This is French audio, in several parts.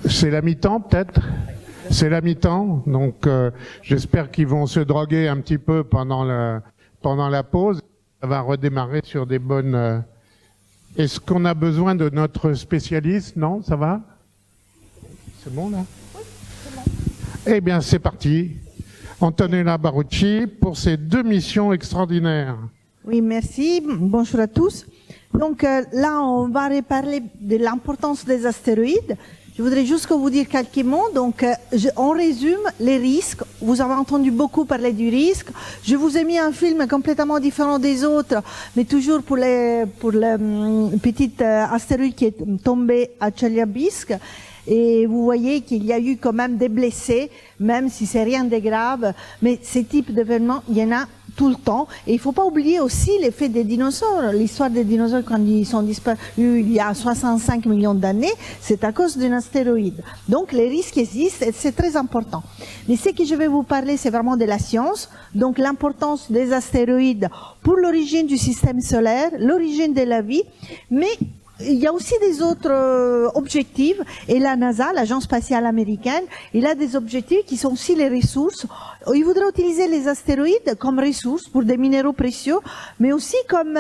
C'est la mi-temps peut-être? C'est la mi-temps, donc j'espère qu'ils vont se droguer un petit peu pendant la pause. Ça va redémarrer sur des bonnes... Est-ce qu'on a besoin de notre spécialiste? Non, ça va? C'est bon là? Oui, c'est bon. Eh bien c'est parti. Antonella Barucci pour ces 2 missions extraordinaires. Oui, merci. Bonjour à tous. Donc là, on va reparler de l'importance des astéroïdes. Je voudrais juste vous dire quelques mots. Donc, on résume les risques. Vous avez entendu beaucoup parler du risque. Je vous ai mis un film complètement différent des autres, mais toujours pour le petit astéroïde qui est tombé à Tcheliabinsk. Et vous voyez qu'il y a eu quand même des blessés, même si c'est rien de grave. Mais ce type d'événements, il y en a tout le temps. Et il ne faut pas oublier aussi l'effet des dinosaures. L'histoire des dinosaures, quand ils sont disparus il y a 65 millions d'années, c'est à cause d'un astéroïde. Donc les risques existent et c'est très important. Mais ce que je vais vous parler, c'est vraiment de la science. Donc l'importance des astéroïdes pour l'origine du système solaire, l'origine de la vie, mais il y a aussi des autres objectifs, et la NASA, l'agence spatiale américaine, il a des objectifs qui sont aussi les ressources. Il voudrait utiliser les astéroïdes comme ressources pour des minéraux précieux, mais aussi comme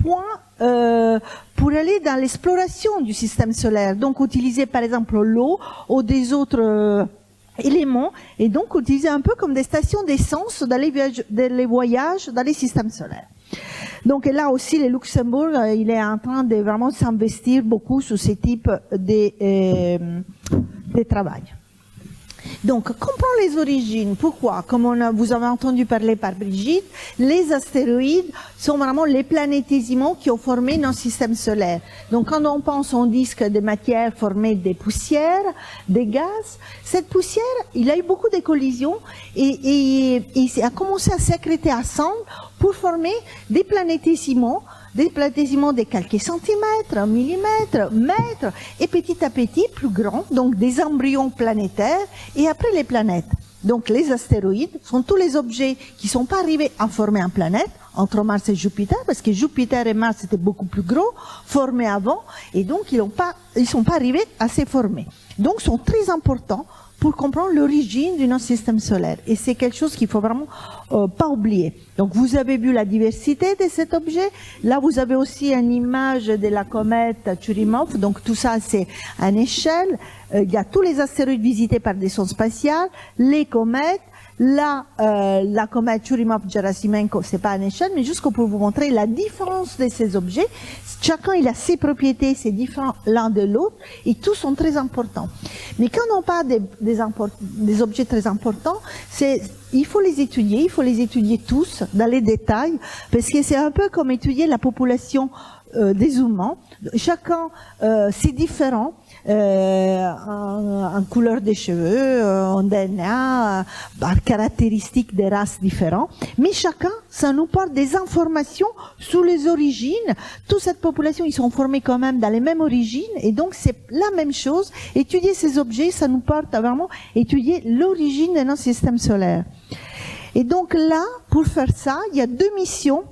point pour aller dans l'exploration du système solaire. Donc utiliser par exemple l'eau ou des autres éléments, et donc utiliser un peu comme des stations d'essence dans les voyages dans les systèmes solaires. Donc là aussi, le Luxembourg, il est en train de vraiment s'investir beaucoup sur ce type de travail. Donc, comprendre les origines. Pourquoi? Comme vous avez entendu parler par Brigitte, les astéroïdes sont vraiment les planétésimaux qui ont formé notre système solaire. Donc, quand on pense au disque de matière formé des poussières, des gaz, cette poussière, il a eu beaucoup de collisions et il a commencé à sécréter ensemble pour former des planétésimaux de quelques centimètres, millimètres, mètres, et petit à petit plus grands, donc des embryons planétaires, et après les planètes. Donc les astéroïdes sont tous les objets qui ne sont pas arrivés à former une planète, entre Mars et Jupiter, parce que Jupiter et Mars étaient beaucoup plus gros, formés avant, et donc ils ne sont pas arrivés à se former. Donc ils sont très importants pour comprendre l'origine de notre système solaire. Et c'est quelque chose qu'il faut vraiment pas oublier. Donc vous avez vu la diversité de cet objet. Là, vous avez aussi une image de la comète Churyumov. Donc tout ça, c'est à une échelle. Il y a tous les astéroïdes visités par des sondes spatiales, les comètes. Là, la comète Churyumov-Gerasimenko, c'est pas à une échelle, mais juste pour vous montrer la différence de ces objets. Chacun, il a ses propriétés, c'est différent l'un de l'autre, et tous sont très importants. Mais quand on parle des objets très importants, il faut les étudier tous, dans les détails, parce que c'est un peu comme étudier la population des humains. Chacun, c'est différent. En couleur des cheveux, en DNA, par caractéristiques des races différentes. Mais chacun, ça nous porte des informations sur les origines. Toute cette population, ils sont formés quand même dans les mêmes origines. Et donc, c'est la même chose. Étudier ces objets, ça nous porte à vraiment étudier l'origine de notre système solaire. Et donc là, pour faire ça, il y a 2 missions.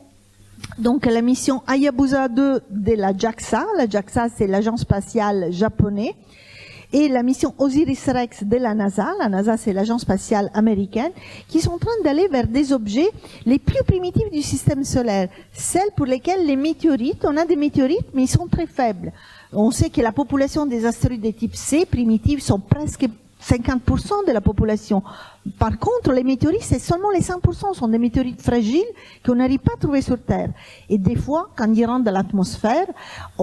Donc la mission Hayabusa 2 de la JAXA. La JAXA, c'est l'agence spatiale japonaise. Et la mission Osiris-Rex de la NASA. La NASA, c'est l'agence spatiale américaine, qui sont en train d'aller vers des objets les plus primitifs du système solaire. Celles pour lesquelles les météorites, on a des météorites, mais ils sont très faibles. On sait que la population des astéroïdes de type C, primitifs, sont presque 50% de la population. Par contre, les météorites, c'est seulement les 5%, sont des météorites fragiles qu'on n'arrive pas à trouver sur Terre. Et des fois, quand ils rentrent dans l'atmosphère,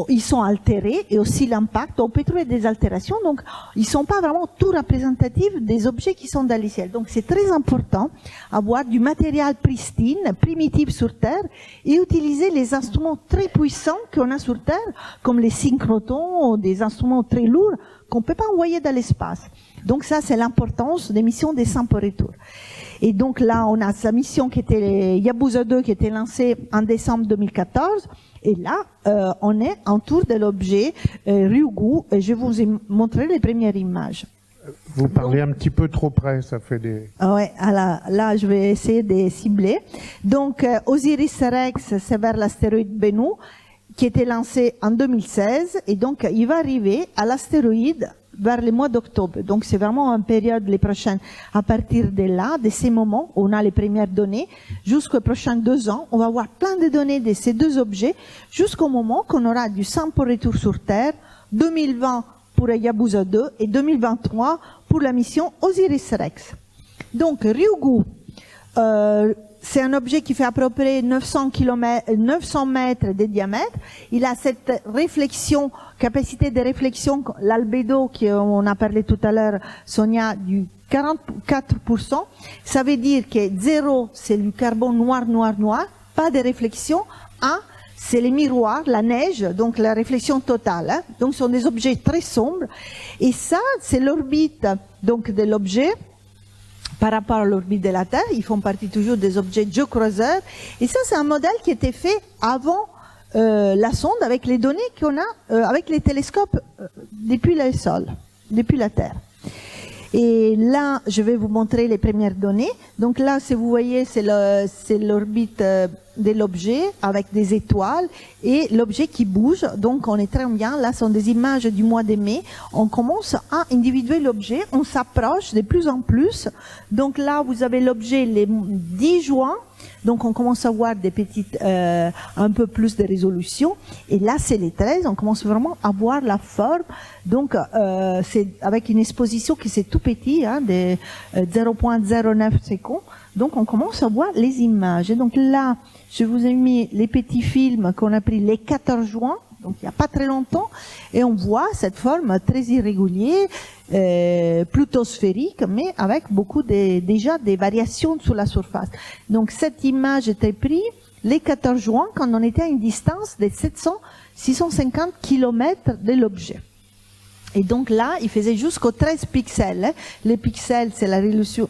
ils sont altérés, et aussi l'impact, on peut trouver des altérations, donc ils ne sont pas vraiment tout représentatifs des objets qui sont dans le ciel. Donc c'est très important d'avoir du matériel pristine, primitif sur Terre, et utiliser les instruments très puissants qu'on a sur Terre, comme les synchrotons, ou des instruments très lourds, qu'on ne peut pas envoyer dans l'espace. Donc ça, c'est l'importance des missions des sans retour. Et donc là, on a sa mission qui était Hayabusa 2 qui était lancée en décembre 2014. Et là, on est autour de l'objet Ryugu. Et je vous ai montré les premières images. Vous parlez un petit peu trop près, ça fait des... Ouais, là, je vais essayer de cibler. Donc, Osiris-Rex, c'est vers l'astéroïde Bennu, qui était lancé en 2016. Et donc, il va arriver à l'astéroïde vers le mois d'octobre. Donc c'est vraiment une période les prochaines. À partir de là, de ces moments, on a les premières données. Jusqu'aux prochains 2 ans, on va avoir plein de données de ces 2 objets, jusqu'au moment qu'on aura du sample retour sur Terre, 2020 pour Hayabusa 2 et 2023 pour la mission Osiris-Rex. Donc Ryugu, c'est un objet qui fait à peu près 900 mètres de diamètre. Il a cette réflexion, capacité de réflexion, l'albédo qu'on a parlé tout à l'heure, Sonia, du 44%. Ça veut dire que 0, c'est du carbone noir, noir, noir, pas de réflexion. 1, c'est les miroirs, la neige, donc la réflexion totale. Hein. Donc ce sont des objets très sombres. Et ça, c'est l'orbite donc de l'objet. Par rapport à l'orbite de la Terre, ils font partie toujours des objets géocroiseurs. Et ça, c'est un modèle qui était fait avant la sonde, avec les données qu'on a, avec les télescopes depuis le sol, depuis la Terre. Et là, je vais vous montrer les premières données. Donc là, si vous voyez, c'est l'orbite de l'objet avec des étoiles et l'objet qui bouge. Donc on est très bien. Là, ce sont des images du mois de mai. On commence à individuer l'objet. On s'approche de plus en plus. Donc là, vous avez l'objet le 10 juin. Donc on commence à voir des petites, un peu plus de résolution. Et là, c'est les 13. On commence vraiment à voir la forme. Donc c'est avec une exposition qui c'est tout petit, hein, de 0,09 secondes. Donc on commence à voir les images. Et donc là, je vous ai mis les petits films qu'on a pris les 14 juin. Donc il n'y a pas très longtemps, et on voit cette forme très irrégulière, plutôt sphérique, mais avec beaucoup déjà des variations sur la surface. Donc cette image était prise les 14 juin quand on était à une distance de 650 km de l'objet. Et donc là, il faisait jusqu'aux 13 pixels. Hein. Les pixels, c'est la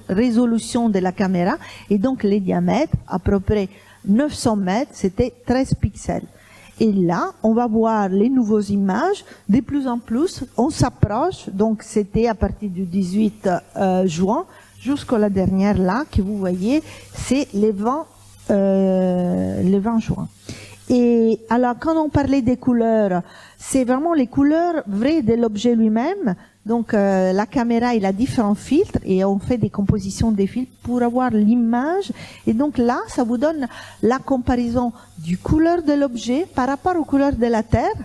résolution de la caméra, et donc les diamètres, à peu près 900 mètres, c'était 13 pixels. Et là, on va voir les nouvelles images. De plus en plus, on s'approche. Donc, c'était à partir du 18 juin jusqu'à la dernière là que vous voyez, c'est le 20 juin. Et alors, quand on parlait des couleurs, c'est vraiment les couleurs vraies de l'objet lui-même. Donc, la caméra, il a différents filtres et on fait des compositions des filtres pour avoir l'image. Et donc là, ça vous donne la comparaison du couleur de l'objet par rapport aux couleurs de la Terre,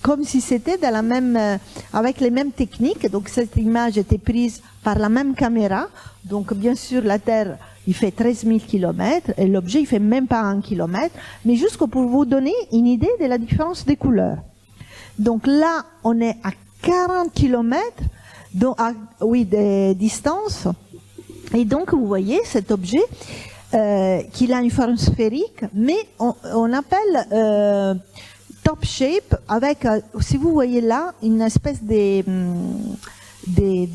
comme si c'était de la même, avec les mêmes techniques. Donc, cette image était prise par la même caméra. Donc, bien sûr, la Terre, il fait 13 000 km et l'objet, il fait même pas 1 km. Mais juste pour vous donner une idée de la différence des couleurs. Donc là, on est à 40 km de distance. Et donc, vous voyez cet objet qu'il a une forme sphérique, mais on appelle top shape avec, si vous voyez là, une espèce des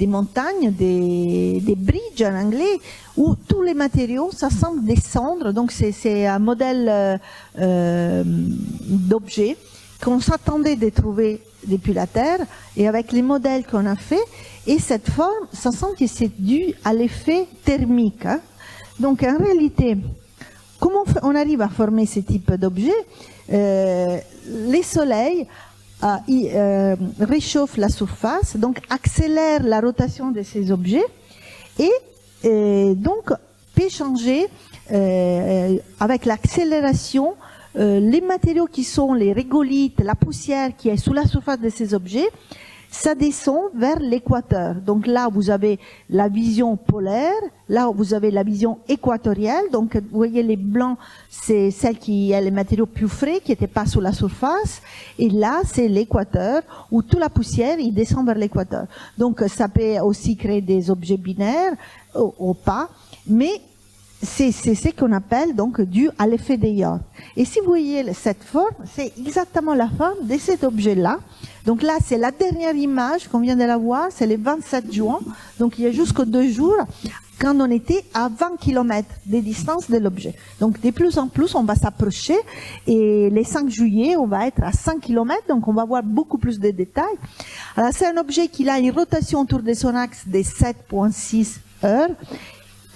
montagnes, des bridges en anglais, où tous les matériaux, ça semble descendre. Donc, c'est un modèle d'objet qu'on s'attendait de trouver depuis la Terre, et avec les modèles qu'on a fait, et cette forme, ça semble que c'est dû à l'effet thermique. Hein. Donc en réalité, comment on arrive à former ce type d'objet? Les soleils réchauffent la surface, donc accélèrent la rotation de ces objets, et donc peut changer avec l'accélération les matériaux qui sont les régolithes, la poussière qui est sous la surface de ces objets, ça descend vers l'équateur. Donc là, vous avez la vision polaire, là, vous avez la vision équatoriale. Donc, vous voyez, les blancs, c'est celle qui a les matériaux plus frais, qui n'étaient pas sous la surface. Et là, c'est l'équateur, où toute la poussière, il descend vers l'équateur. Donc, ça peut aussi créer des objets binaires, ou pas. Mais c'est ce qu'on appelle donc dû à l'effet de York. Et si vous voyez cette forme, c'est exactement la forme de cet objet-là. Donc là, c'est la dernière image qu'on vient de la voir, c'est le 27 juin. Donc il y a jusqu'aux 2 jours, quand on était à 20 km de distance de l'objet. Donc de plus en plus, on va s'approcher. Et le 5 juillet, on va être à 5 km, donc on va voir beaucoup plus de détails. Alors c'est un objet qui a une rotation autour de son axe de 7,6 heures.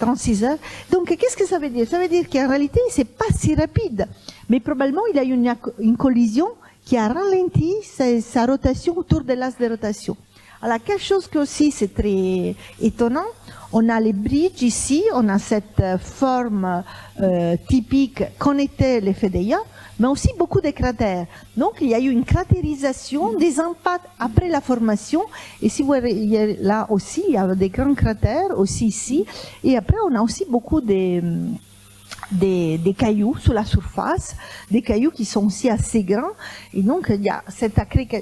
36 heures. Donc, qu'est-ce que ça veut dire? Ça veut dire qu'en réalité, c'est pas si rapide. Mais probablement, il y a eu une collision qui a ralenti sa rotation autour de l'axe de rotation. Alors, quelque chose que aussi c'est très étonnant, on a les bridges ici, on a cette forme typique connectée les Fedea, mais aussi beaucoup de cratères. Donc, il y a eu une cratérisation des impacts après la formation. Et si vous voyez là aussi, il y a des grands cratères aussi ici. Et après, on a aussi beaucoup des cailloux sous la surface, des cailloux qui sont aussi assez grands. Et donc, il y a cette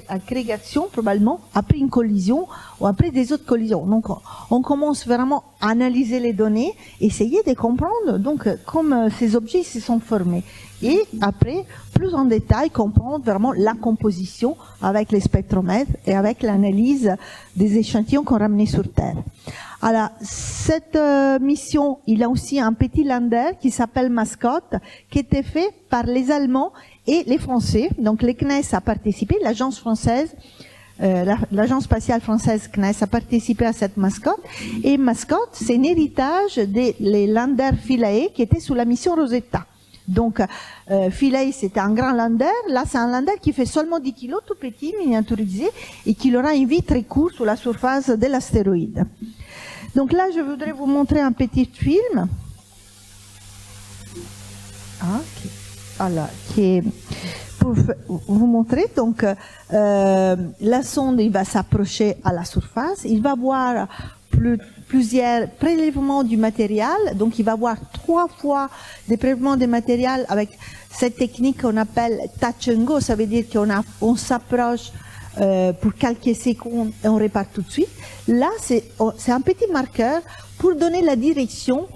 agrégation probablement après une collision ou après des autres collisions. Donc, on commence vraiment à analyser les données, essayer de comprendre donc comment ces objets se sont formés. Et après, plus en détail, comprendre vraiment la composition avec les spectromètres et avec l'analyse des échantillons qu'on ramenait sur Terre. Alors, cette mission, il y a aussi un petit lander qui s'appelle Mascotte, qui était fait par les Allemands et les Français. Donc, les CNES a participé, l'agence française, l'agence spatiale française CNES a participé à cette Mascotte. Et Mascotte, c'est un héritage des landers Philae qui étaient sous la mission Rosetta. Donc, Philae, c'était un grand lander. Là, c'est un lander qui fait seulement 10 kg, tout petit, miniaturisé, et qui aura une vie très courte sur la surface de l'astéroïde. Donc là, je voudrais vous montrer un petit film. Qui est pour vous montrer. Donc, la sonde, il va s'approcher à la surface. Il va voir plusieurs prélèvements du matériel. Donc, il va voir 3 fois des prélèvements de matériel avec cette technique qu'on appelle touch and go. Ça veut dire qu'on s'approche pour quelques secondes et on répare tout de suite. Là, c'est un petit marqueur pour donner la direction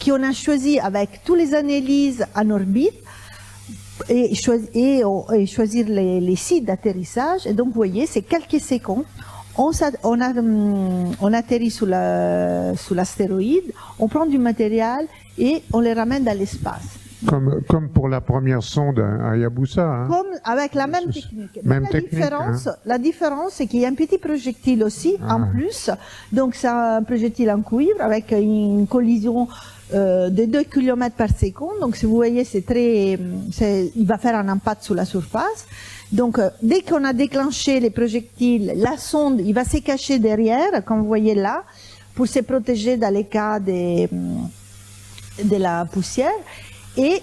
qu'on a choisi avec toutes les analyses en orbite et choisir les sites d'atterrissage. Et donc, vous voyez, c'est quelques secondes. On atterrit sous l'astéroïde, on prend du matériel et on les ramène dans l'espace. Comme pour la première sonde à Hayabusa. Hein. Comme avec la même technique. La différence, c'est qu'il y a un petit projectile aussi, en plus. Donc, c'est un projectile en cuivre avec une collision de 2 km par seconde. Donc, si vous voyez, il va faire un impact sur la surface. Donc, dès qu'on a déclenché les projectiles, la sonde, il va se cacher derrière, comme vous voyez là, pour se protéger dans les cas de la poussière. Et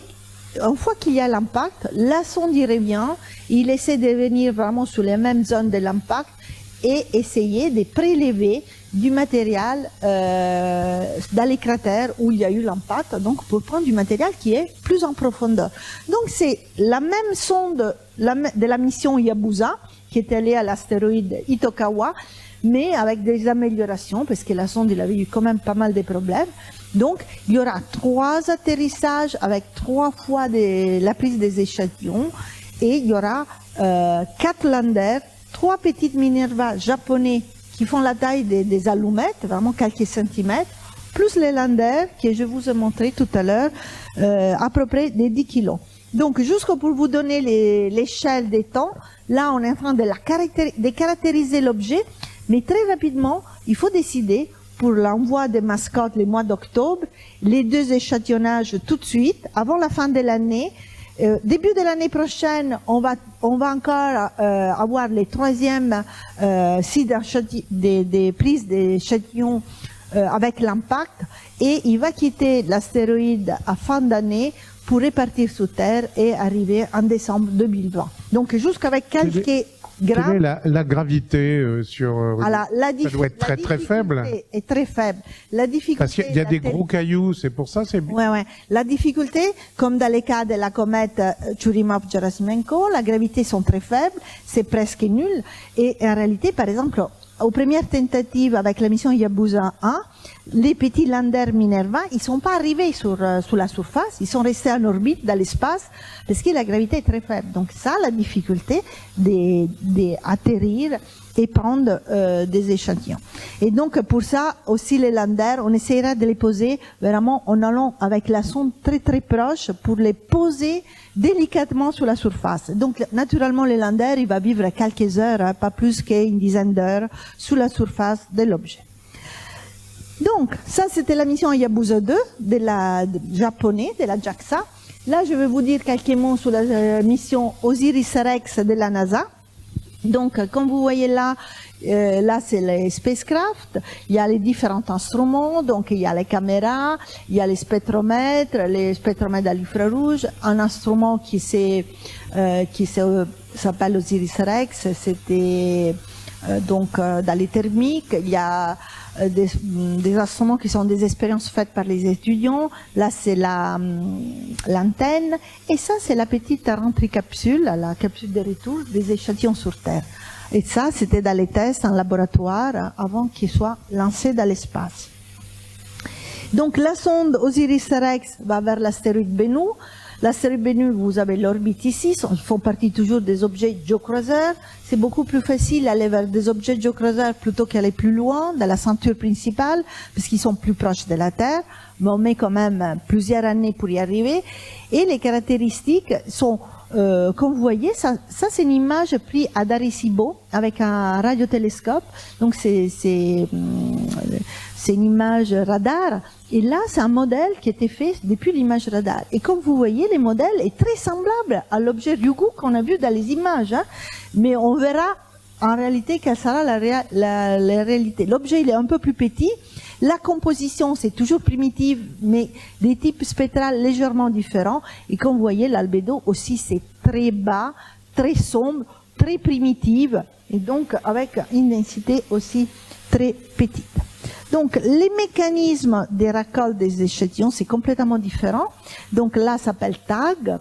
une fois qu'il y a l'impact, la sonde y revient, il essaie de venir vraiment sur les mêmes zones de l'impact et essayer de prélever du matériel dans les cratères où il y a eu l'impact, donc pour prendre du matériel qui est plus en profondeur. Donc c'est la même sonde de la mission Hayabusa qui est allée à l'astéroïde Itokawa, mais avec des améliorations, parce que la sonde il avait eu quand même pas mal de problèmes. Donc, il y aura 3 atterrissages avec 3 fois la prise des échantillons et il y aura 4 landers, 3 petites Minerva japonais qui font la taille des allumettes, vraiment quelques centimètres, plus les landers que je vous ai montré tout à l'heure, à peu près des 10 kilos. Donc, juste pour vous donner l'échelle des temps, là, on est en train de caractériser l'objet, mais très rapidement, il faut décider pour l'envoi des mascottes le mois d'octobre, les 2 échantillonnages tout de suite, avant la fin de l'année. Début de l'année prochaine, on va encore avoir les 3e sites des prises d'échantillons avec l'impact, et il va quitter l'astéroïde à fin d'année pour repartir sur Terre et arriver en décembre 2020. Donc jusqu'avec quelques Quelle est la gravité sur... Alors, ça doit être très très faible. Est très faible. La difficulté, parce qu'il y a des gros cailloux, c'est pour ça c'est... Ouais. La difficulté, comme dans les cas de la comète Churyumov-Gerasimenko, la gravité sont très faibles, c'est presque nul. Et en réalité, par exemple, aux premières tentatives avec la mission Hayabusa 1, les petits landers Minerva, ils sont pas arrivés sur la surface, ils sont restés en orbite dans l'espace parce que la gravité est très faible. Donc ça, la difficulté d'atterrir et prendre des échantillons. Et donc pour ça aussi les landers, on essaiera de les poser vraiment en allant avec la sonde très très proche pour les poser délicatement sur la surface. Donc naturellement le lander, il va vivre quelques heures, hein, pas plus qu'une dizaine d'heures sur la surface de l'objet. Donc, ça, c'était la mission Hayabusa 2 japonais, de la JAXA. Là, je vais vous dire quelques mots sur la mission Osiris-Rex de la NASA. Donc, comme vous voyez là, là c'est les spacecraft, il y a les différents instruments, donc il y a les caméras, il y a les spectromètres à l'infrarouge, un instrument qui s'appelle Osiris-Rex, c'était donc dans les thermiques, il y a des instruments qui sont des expériences faites par les étudiants. Là, c'est l'antenne. Et ça, c'est la petite rentrée capsule, la capsule de retour des échantillons sur Terre. Et ça, c'était dans les tests en laboratoire avant qu'ils soient lancés dans l'espace. Donc, la sonde Osiris-Rex va vers l'astéroïde Bennu. L'astéroïde Bennu, vous avez l'orbite ici, ils font partie toujours des objets géocroiseurs. C'est beaucoup plus facile d'aller vers des objets géocroiseurs plutôt qu'aller plus loin, dans la ceinture principale, puisqu'ils sont plus proches de la Terre. Mais on met quand même plusieurs années pour y arriver. Et les caractéristiques sont, comme vous voyez, ça c'est une image prise à d'Arecibo avec un radiotélescope. Donc c'est une image radar. Et là, c'est un modèle qui a été fait depuis l'image radar. Et comme vous voyez, le modèle est très semblable à l'objet Ryugu qu'on a vu dans les images. Hein. Mais on verra en réalité quelle sera la réalité. L'objet, il est un peu plus petit. La composition, c'est toujours primitive, mais des types spectrales légèrement différents. Et comme vous voyez, l'albédo aussi, c'est très bas, très sombre, très primitive. Et donc, avec une densité aussi très petite. Donc, les mécanismes des récoltes des échantillons, c'est complètement différent. Donc là, ça s'appelle tag.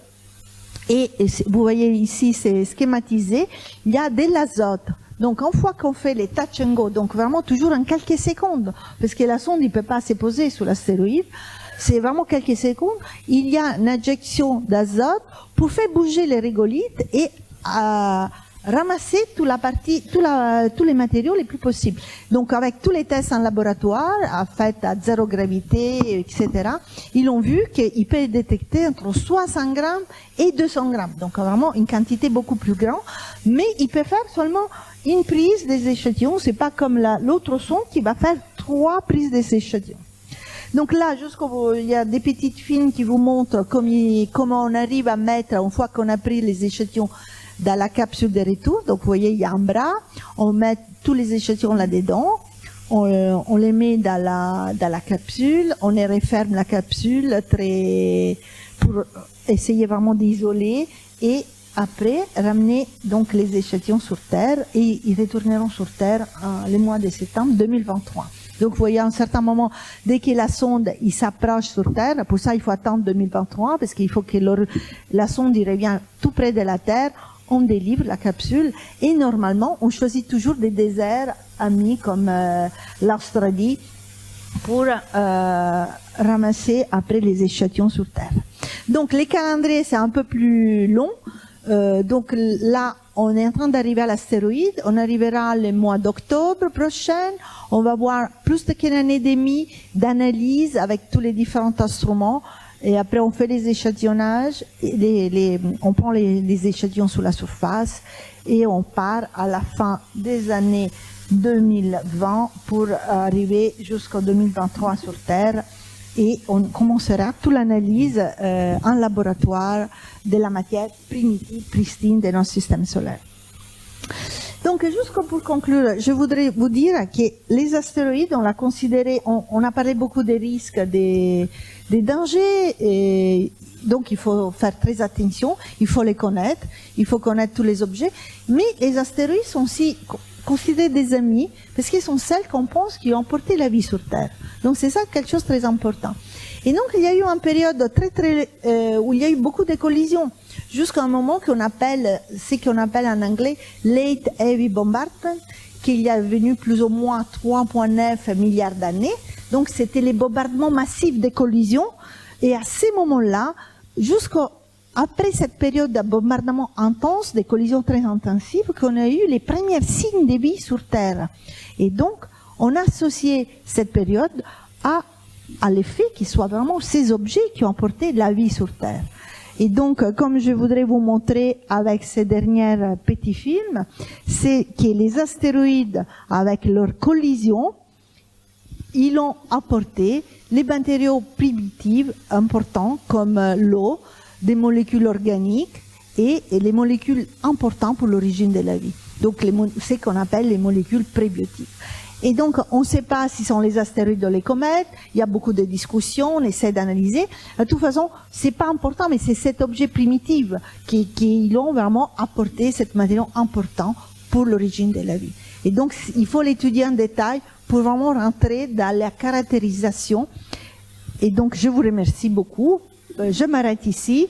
Et vous voyez ici, c'est schématisé. Il y a de l'azote. Donc, une fois qu'on fait les touch and go, donc vraiment toujours en quelques secondes, parce que la sonde ne peut pas se poser sur l'astéroïde, c'est vraiment quelques secondes, il y a une injection d'azote pour faire bouger les régolithes et ramasser tous les matériaux les plus possibles. Donc, avec tous les tests en laboratoire, faits à zéro gravité, etc., ils ont vu qu'il peut détecter entre 60 grammes et 200 grammes. Donc, vraiment une quantité beaucoup plus grande. Mais il peut faire seulement une prise des échantillons. C'est pas comme l'autre sonde qui va faire 3 prises des échantillons. Donc là, il y a des petites films qui vous montrent comment on arrive à mettre, une fois qu'on a pris les échantillons, dans la capsule de retour. Donc, vous voyez, il y a un bras, on met tous les échantillons là-dedans, on les met dans la capsule, on les referme la capsule pour essayer vraiment d'isoler et après ramener donc les échantillons sur Terre et ils retourneront sur Terre le mois de septembre 2023. Donc, vous voyez, à un certain moment, dès que la sonde, il s'approche sur Terre, pour ça, il faut attendre 2023 parce qu'il faut que la sonde, il revient tout près de la Terre. On délivre la capsule et normalement, on choisit toujours des déserts amis comme l'Australie pour ramasser après les échantillons sur Terre. Donc, les calendriers, c'est un peu plus long. Donc là, on est en train d'arriver à l'astéroïde. On arrivera le mois d'octobre prochain. On va voir plus qu'une année et demie d'analyse avec tous les différents instruments. Et après, on fait les échantillonnages, on prend les échantillons sous la surface et on part à la fin des années 2020 pour arriver jusqu'en 2023 sur Terre et on commencera toute l'analyse en laboratoire de la matière primitive, pristine de notre système solaire. Donc, juste pour conclure, je voudrais vous dire que les astéroïdes, on l'a considéré, on a parlé beaucoup des risques, des dangers, et donc il faut faire très attention, il faut les connaître, il faut connaître tous les objets, mais les astéroïdes sont aussi considérés des amis, parce qu'ils sont celles qu'on pense qui ont porté la vie sur Terre. Donc c'est ça quelque chose de très important. Et donc il y a eu une période où il y a eu beaucoup de collisions, jusqu'à un moment ce qu'on appelle en anglais Late Heavy Bombardment, qui est venu plus ou moins 3,9 milliards d'années. Donc c'était les bombardements massifs des collisions. Et à ces moments-là, jusqu'après cette période de bombardement intense, des collisions très intensives, qu'on a eu les premiers signes de vie sur Terre. Et donc, on a associé cette période à l'effet qu'ils soient vraiment ces objets qui ont apporté la vie sur Terre. Et donc, comme je voudrais vous montrer avec ces derniers petits films, c'est que les astéroïdes, avec leur collision, ils ont apporté les matériaux primitifs importants comme l'eau, des molécules organiques et les molécules importantes pour l'origine de la vie. Donc, ce qu'on appelle les molécules prébiotiques. Et donc, on ne sait pas si ce sont les astéroïdes ou les comètes. Il y a beaucoup de discussions, on essaie d'analyser. De toute façon, c'est pas important, mais c'est cet objet primitif qui ont vraiment apporté cette matériau important pour l'origine de la vie. Et donc, il faut l'étudier en détail pour vraiment rentrer dans la caractérisation. Et donc, je vous remercie beaucoup. Je m'arrête ici.